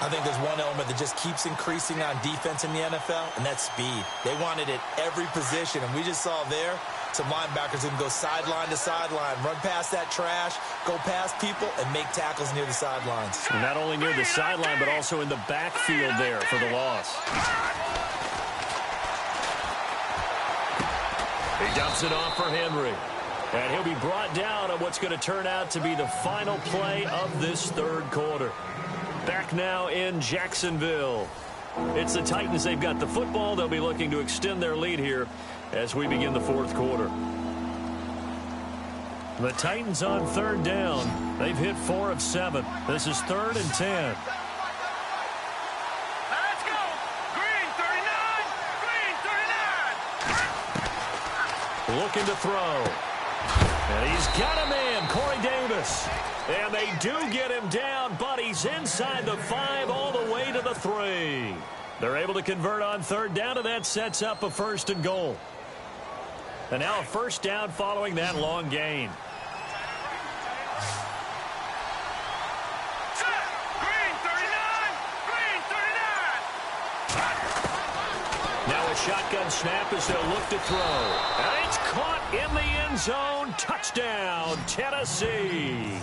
I think there's one element that just keeps increasing on defense in the NFL, and that's speed. They want it at every position, and we just saw there some linebackers who can go sideline to sideline, run past that trash, go past people, and make tackles near the sidelines. And not only near the sideline, but also in the backfield there for the loss. He dumps it off for Henry. And he'll be brought down on what's going to turn out to be the final play of this third quarter. Back now in Jacksonville. It's the Titans. They've got the football. They'll be looking to extend their lead here as we begin the fourth quarter. The Titans on third down. They've hit 4 of 7. This is 3rd and 10. Let's go. Green 39. Green 39. Looking to throw. And he's got a man, Corey Davis. And they do get him down, but he's inside the 5 all the way to the 3. They're able to convert on third down, and that sets up a 1st and goal. And now a 1st down following that long gain. Green 39. Green 39. Now a shotgun snap as they'll look to throw. And it's caught in the end zone. Touchdown, Tennessee.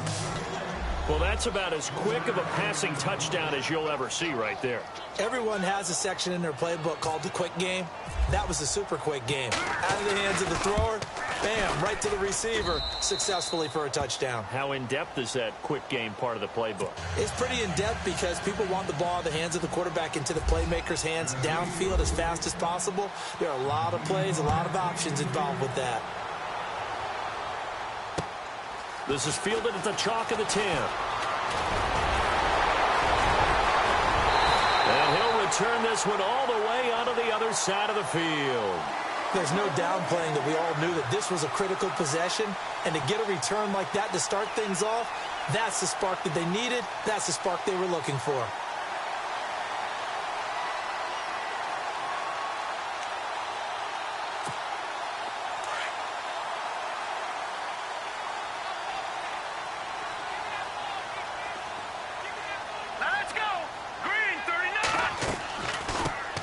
Well, that's about as quick of a passing touchdown as you'll ever see right there. Everyone has a section in their playbook called the quick game. That was a super quick game. Out of the hands of the thrower, bam, right to the receiver, successfully for a touchdown. How in-depth is that quick game part of the playbook? It's pretty in-depth because people want the ball in the hands of the quarterback into the playmaker's hands downfield as fast as possible. There are a lot of plays, a lot of options involved with that. This is fielded at the chalk of the 10. And he'll return this one all the way onto the other side of the field. There's no downplaying that we all knew that this was a critical possession. And to get a return like that to start things off, that's the spark that they needed. That's the spark they were looking for.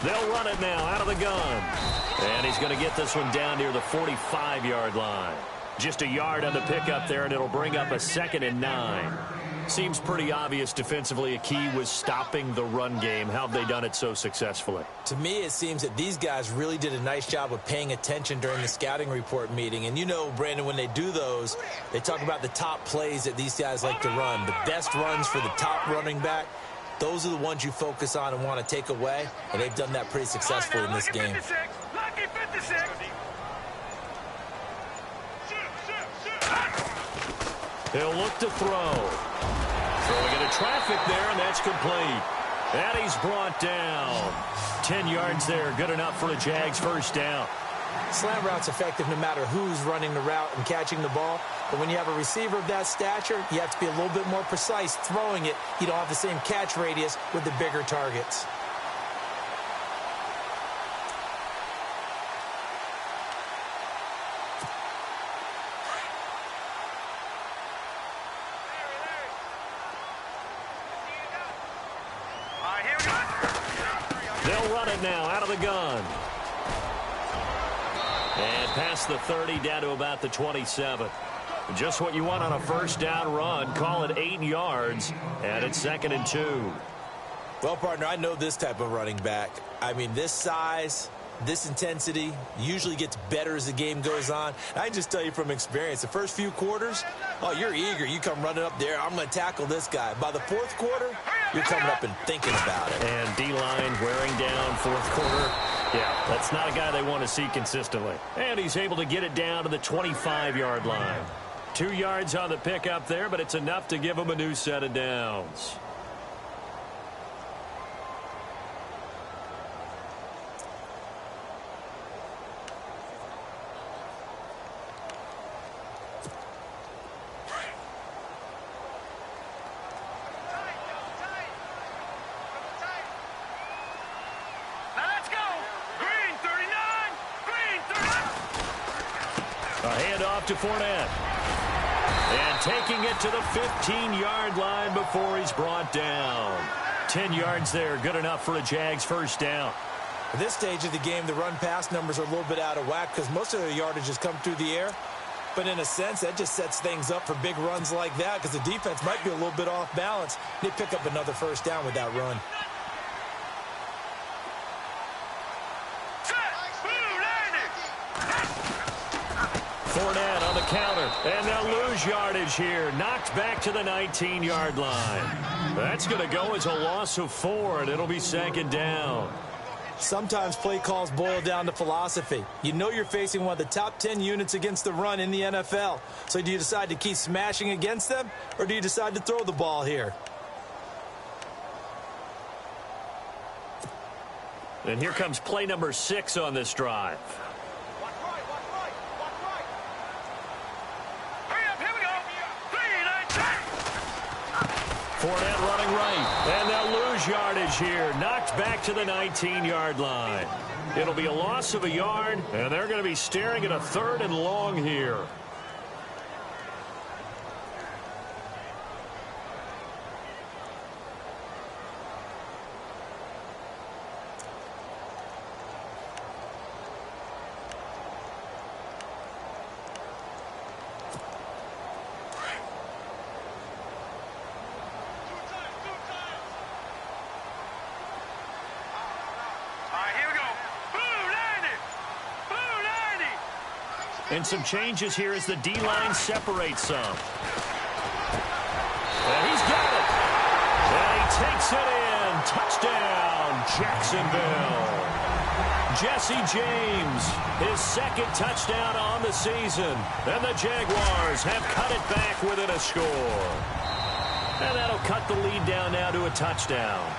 They'll run it now out of the gun. And he's going to get this one down near the 45-yard line. Just a yard on the pickup there, and it'll bring up a 2nd and 9. Seems pretty obvious defensively a key was stopping the run game. How have they done it so successfully? To me, it seems that these guys really did a nice job of paying attention during the scouting report meeting. And you know, Brandon, when they do those, they talk about the top plays that these guys like to run. The best runs for the top running back. Those are the ones you focus on and want to take away, and they've done that pretty successfully in this game. Lucky 56. He'll look to throw. Throwing into traffic there, and that's complete. And he's brought down. 10 yards there, good enough for a Jags 1st down. Slant route's effective no matter who's running the route and catching the ball. But when you have a receiver of that stature, you have to be a little bit more precise throwing it. You don't have the same catch radius with the bigger targets. They'll run it now out of the gun. And past the 30 down to about the 27. Just what you want on a 1st down run. Call it 8 yards. And it's 2nd and 2. Well, partner, I know this type of running back. I mean, this size, this intensity usually gets better as the game goes on. I can just tell you from experience, the first few quarters, oh, you're eager. You come running up there. I'm going to tackle this guy. By the 4th quarter, you're coming up and thinking about it. And D-line wearing down 4th quarter. Yeah, that's not a guy they want to see consistently. And he's able to get it down to the 25-yard line. 2 yards on the pickup there, but it's enough to give him a new set of downs. off to Fournette. And taking it to the 15-yard line before he's brought down. 10 yards there, good enough for a Jags first down. At this stage of the game, the run-pass numbers are a little bit out of whack because most of the yardage has come through the air. But in a sense, that just sets things up for big runs like that because the defense might be a little bit off balance. They pick up another first down with that run. Fournette on the counter, and they'll lose yardage here. Knocked back to the 19-yard line. That's going to go as a loss of 4, and it'll be second down. Sometimes play calls boil down to philosophy. You know you're facing one of the top 10 units against the run in the NFL. So do you decide to keep smashing against them, or do you decide to throw the ball here? And here comes play number 6 on this drive. Fournette running right, and they'll lose yardage here. Knocked back to the 19-yard line. It'll be a loss of a yard, and they're going to be staring at a 3rd and long here. And some changes here as the D-line separates some. And he's got it. And he takes it in. Touchdown, Jacksonville. Jesse James, his 2nd touchdown on the season. And the Jaguars have cut it back within a score. And that'll cut the lead down now to a touchdown.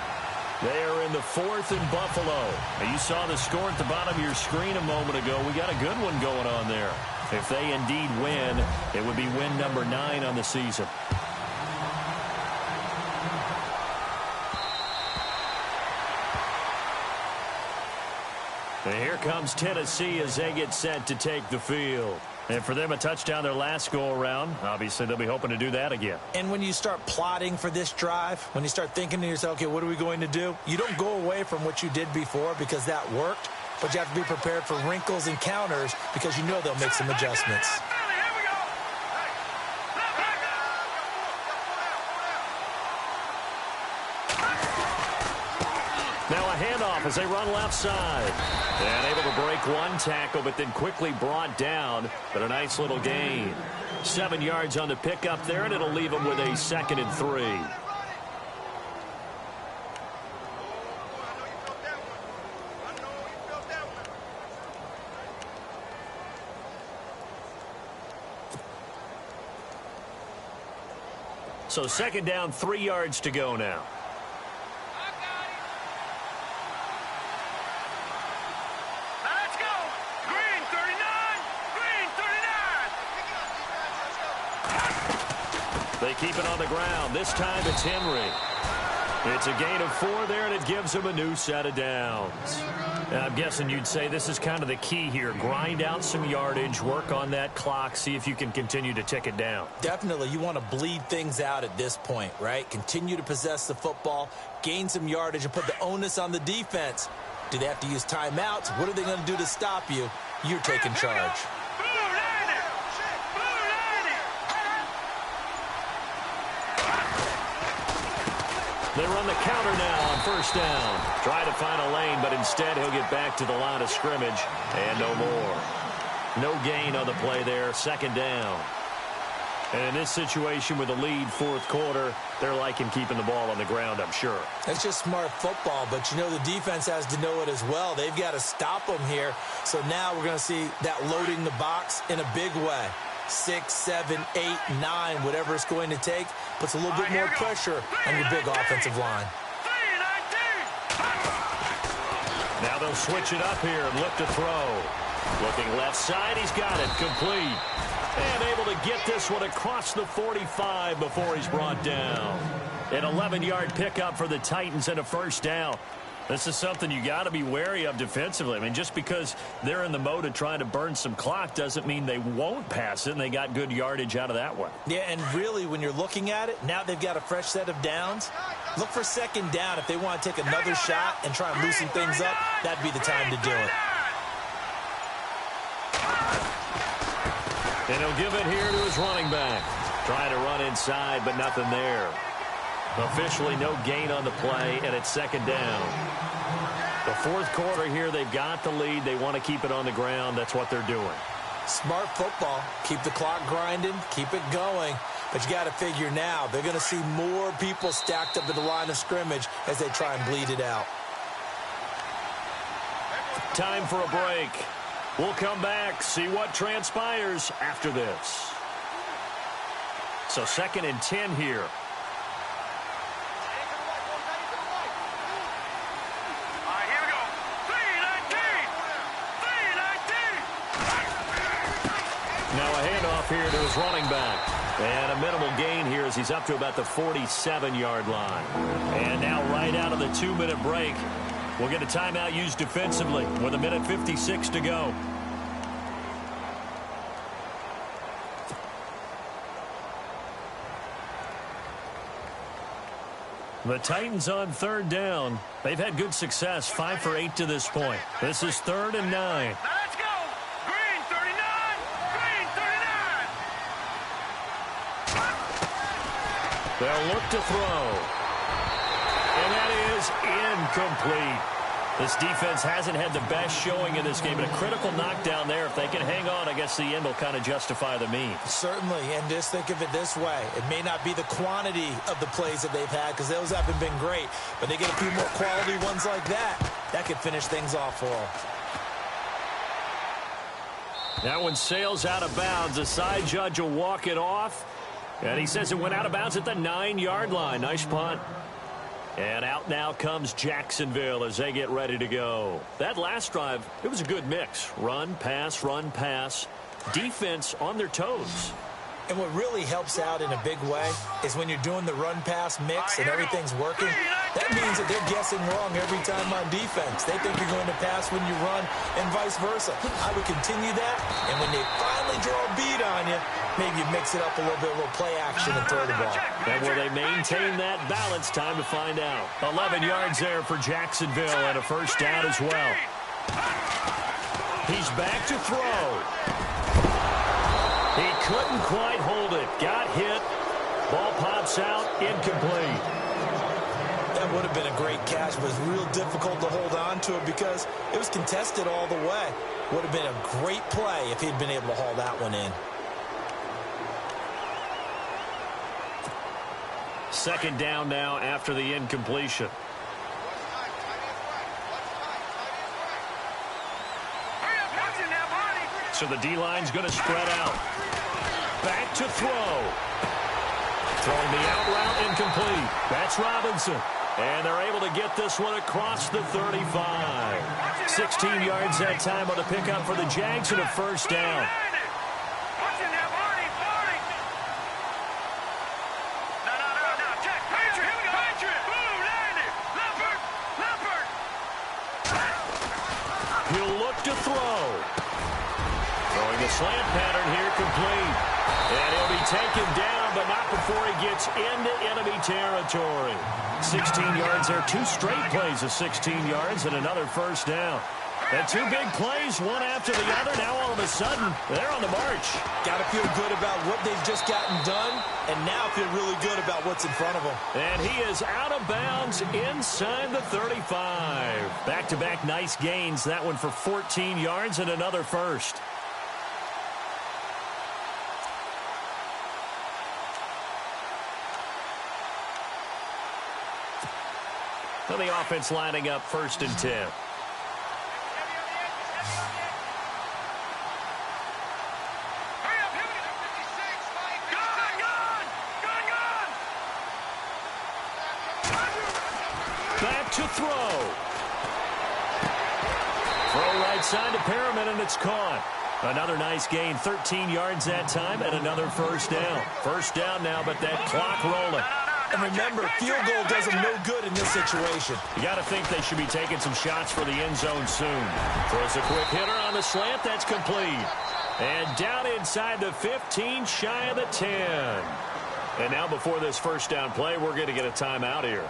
They are in the 4th and Buffalo. Now, you saw the score at the bottom of your screen a moment ago. We got a good one going on there. If they indeed win, it would be win number 9 on the season. And here comes Tennessee as they get set to take the field. And for them, a touchdown their last go-around. Obviously, they'll be hoping to do that again. And when you start plotting for this drive, when you start thinking to yourself, okay, what are we going to do? You don't go away from what you did before because that worked, but you have to be prepared for wrinkles and counters because you know they'll make some adjustments. Now a handoff as they run left side. And able to break one tackle, but then quickly brought down. But a nice little gain. 7 yards on the pickup there, and it'll leave them with a 2nd and 3. So 2nd down, 3 yards to go now. They keep it on the ground. This time it's Henry. It's a gain of 4 there, and it gives him a new set of downs. And I'm guessing you'd say this is kind of the key here. Grind out some yardage, work on that clock, see if you can continue to tick it down. Definitely. You want to bleed things out at this point, right? Continue to possess the football, gain some yardage, and put the onus on the defense. Do they have to use timeouts? What are they going to do to stop you? You're taking charge. They run the counter now on first down. Try to find a lane, but instead he'll get back to the line of scrimmage and no more. No gain on the play there. 2nd down. And in this situation with a lead 4th quarter, they're liking keeping the ball on the ground, I'm sure. That's just smart football, but you know the defense has to know it as well. They've got to stop them here. So now we're going to see that loading the box in a big way. 6, 7, 8, 9, whatever it's going to take, puts a little bit more pressure on your big offensive line. Now they'll switch it up here and look to throw. Looking left side, he's got it, complete. And able to get this one across the 45 before he's brought down. An 11-yard pickup for the Titans and a first down. This is something you got to be wary of defensively. I mean, just because they're in the mode of trying to burn some clock doesn't mean they won't pass it, and they got good yardage out of that one. Yeah, and really, when you're looking at it, now they've got a fresh set of downs. Look for second down. If they want to take another shot and try and loosen things up, that'd be the time to do it. And he'll give it here to his running back. Trying to run inside, but nothing there. Officially no gain on the play, and it's second down. The fourth quarter here, they've got the lead. They want to keep it on the ground. That's what they're doing. Smart football. Keep the clock grinding. Keep it going. But you got to figure now, they're going to see more people stacked up at the line of scrimmage as they try and bleed it out. Time for a break. We'll come back, see what transpires after this. So 2nd and 10 here. Here to his running back. And a minimal gain here as he's up to about the 47-yard line. And now right out of the 2-minute break, we'll get a timeout used defensively with 1:56 to go. The Titans on 3rd down. They've had good success, 5 for 8 to this point. This is 3rd and 9. They'll look to throw. And that is incomplete. This defense hasn't had the best showing in this game, but a critical knockdown there. If they can hang on, I guess the end will kind of justify the means. Certainly, and just think of it this way. It may not be the quantity of the plays that they've had because those haven't been great, but they get a few more quality ones like that. That could finish things off for them. That one sails out of bounds. The side judge will walk it off. And he says it went out of bounds at the 9-yard line. Nice punt. And out now comes Jacksonville as they get ready to go. That last drive, it was a good mix. Run, pass, defense on their toes. And what really helps out in a big way is when you're doing the run-pass mix and everything's working, that means that they're guessing wrong every time on defense. They think you're going to pass when you run and vice versa. I would continue that, and when they finally draw a beat on you, maybe you mix it up a little bit, a little play action and throw the ball. And will they maintain that balance? Time to find out. 11 yards there for Jacksonville and a first down as well. He's back to throw. He couldn't quite hold it. Got hit. Ball pops out. Incomplete. That would have been a great catch, but it was real difficult to hold on to it because it was contested all the way. Would have been a great play if he'd been able to haul that one in. 2nd down now after the incompletion. So the D-line's going to spread out. Back to throw. Throwing the out route incomplete. That's Robinson. And they're able to get this one across the 35. 16 yards that time on the pickup for the Jags and a first down. He'll look to throw. Throwing a slant pattern here, complete. And he'll be taken down, but not before he gets into enemy territory. 16 yards there, 2 straight plays of 16 yards and another first down. And 2 big plays, one after the other. Now all of a sudden, they're on the march. Got to feel good about what they've just gotten done, and now feel really good about what's in front of them. And he is out of bounds inside the 35. Back-to-back nice gains. That one for 14 yards and another first. So the offense lining up 1st and 10. Back to throw. Throw right side to Perriman, and it's caught. Another nice gain, 13 yards that time, and another first down. First down now, but that clock rolling. And remember, field goal does them no good in this situation. You got to think they should be taking some shots for the end zone soon. Throws a quick hitter on the slant. That's complete. And down inside the 15, shy of the 10. And now before this first down play, we're going to get a timeout here,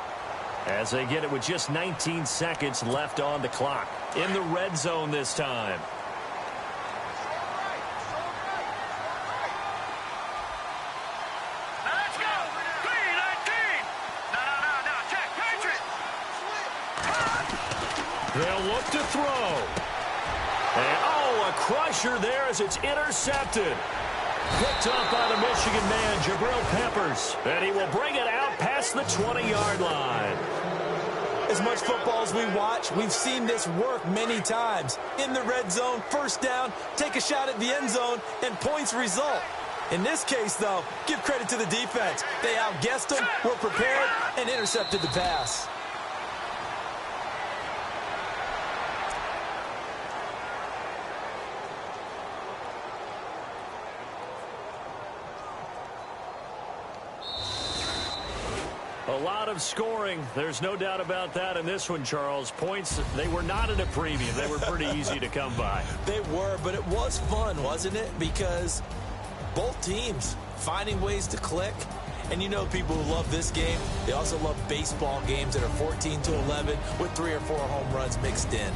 as they get it with just 19 seconds left on the clock. In the red zone this time. Let's go. 3-19. No. Check. Patriot. They'll look to throw. And, a crusher there as it's intercepted. Picked up by the Michigan man, Jabril Peppers. And he will bring it out past the 20-yard line. As much football as we watch, we've seen this work many times. In the red zone, first down, take a shot at the end zone, and points result. In this case, though, give credit to the defense. They outguessed them, were prepared, and intercepted the pass. A lot of scoring. There's no doubt about that in this one, Charles. Points, they were not at a premium. They were pretty easy to come by. They were, but it was fun, wasn't it? Because both teams finding ways to click. And you know, people who love this game, they also love baseball games that are 14-11 with 3 or 4 home runs mixed in.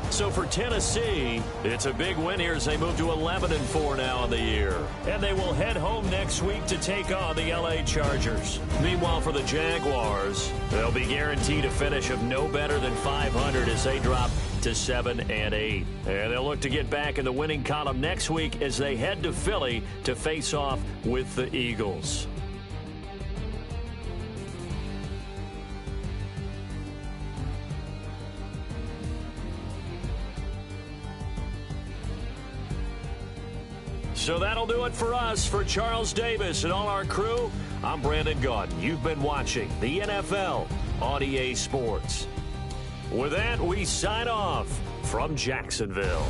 So for Tennessee, it's a big win here as they move to 11-4 now on the year. And they will head home next week to take on the LA Chargers. Meanwhile, for the Jaguars, they'll be guaranteed a finish of no better than 500 as they drop to 7-8. And they'll look to get back in the winning column next week as they head to Philly to face off with the Eagles. So that'll do it for us. For Charles Davis and all our crew, I'm Brandon Gaudin. You've been watching the NFL on EA Sports. With that, we sign off from Jacksonville.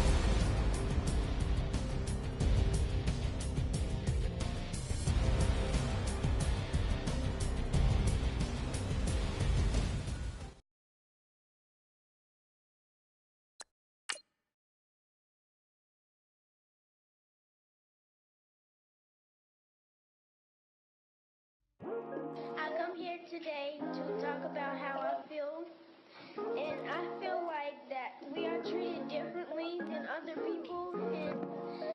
I come here today to talk about how I feel, and I feel like that we are treated differently than other people, and